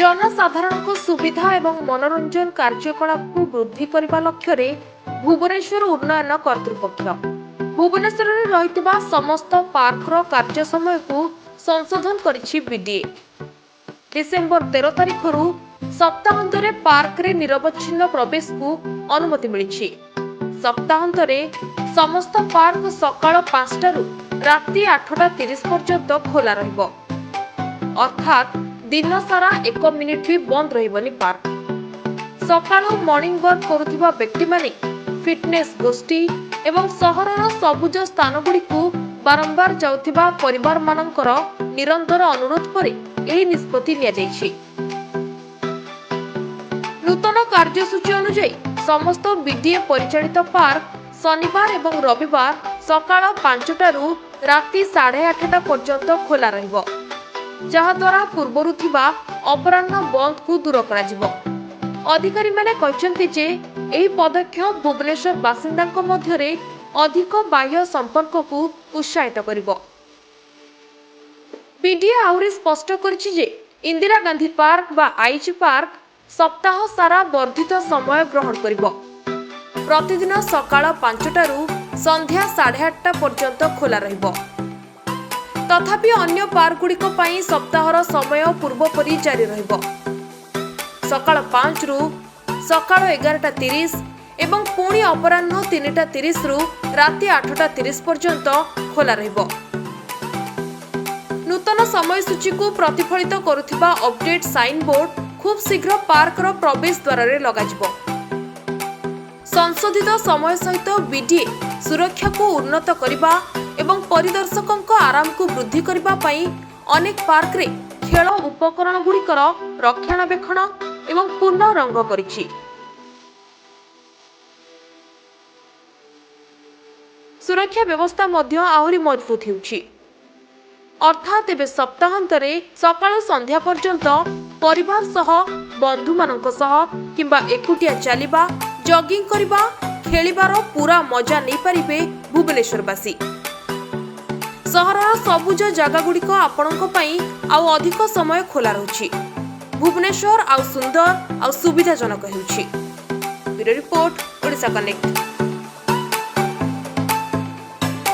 जनसाधारण सुविधा एवं मनोरंजन कार्यकलाप को वृद्धि करने लक्ष्य भुवनेश्वर उन्नयन कर्तृपक्ष भुवनेश्वर रही समस्त पार्कर कार्य समय को संशोधन करिछि बीडीए। डिसेम्बर 13 तारिख सप्ताहांत पार्क रे निरवच्छिन्न प्रवेश को अनुमति मिली। सप्ताहांत समस्त पार्क सकाळ 5टारू राति 8:30 पर्यंत खोला रहिबो, अर्थात दिन सारा 1 मिनिट भी बंद रहिबनी। पार्क सकाळू मॉर्निंग वॉक करुथिबा व्यक्ति माने, फिटनेस गोष्ठी एवं सहरर सबुज स्थान गुड़िकु बारंबार जाउथिबा परिवार मानकर निरंतर अनुरोध पर एही निष्पत्ति लिया जायछि। नूतन कार्यसूची अनुसार समस्त बीडीए परिचालित पार्क शनिवार एवं रविवार सकाळ 5टारू राति 8:30 पर्यंत खोला रहिबो, जहाद्वारा पूर्वरु थिबा अपराह्न बंद को दूर करा जिवो। अधिकारी माने कहछन्ति जे एही पदक्षेप भुवनेश्वर बासिंदाक मध्यरे अधिक बाह्य संपर्क को उत्साहित करिवो। बीडीए आउरी स्पष्ट करछि जे इंदिरा गांधी पार्क बा आईजी पार्क सप्ताह सारा वर्धित समय ग्रहण करिवो। प्रतिदिन सकाळ 5टारू संध्या 8:30 पर्यंत खोला रहिबो। तथापि अन्य पार्क गुड़िक पई सप्ताहर समय पूर्वपरि जारी रहिबो। सकाळ 5 रु सकाळ 11:30 एवं पुणी अपराह्न 3:30 रु राति 8:30 पर्यंत खोला रहिबो। नूतन समयसूची को प्रतिफलित करुथिबा अपडेट साइन बोर्ड खूब शीघ्र पार्क रो प्रवेश द्वार रे लगाजिबो। संशोधित समय सहित बीडीए सुरक्षा को उन्नत करिबा एवं परिदर्शकों आराम को वृद्धि करबा पई अनेक पार्क रे खेल उपकरण गुड़िकर रक्षणाबेक्षण एवं पुनः रंग करिछि। सुरक्षा व्यवस्था मध्य आहुरी मजबूत हेउछि, अर्थात एबे सप्ताहांतरे सकाळ संध्या पर्यंत परिवार सह बंधु मानक सह किंबा एकुटिया चलिबा जॉगिंग करिबा खेलिबार पूरा मजा नहीं पारिबे भुवनेश्वरवासी। सहरर सबुज जगह गुड़िक आपणक पई आउ अधिक समय खोला रहुछि। भुवनेश्वर आउ सुंदर आउ सुविधाजनक हेउछि। Bureau report, Odisha connect.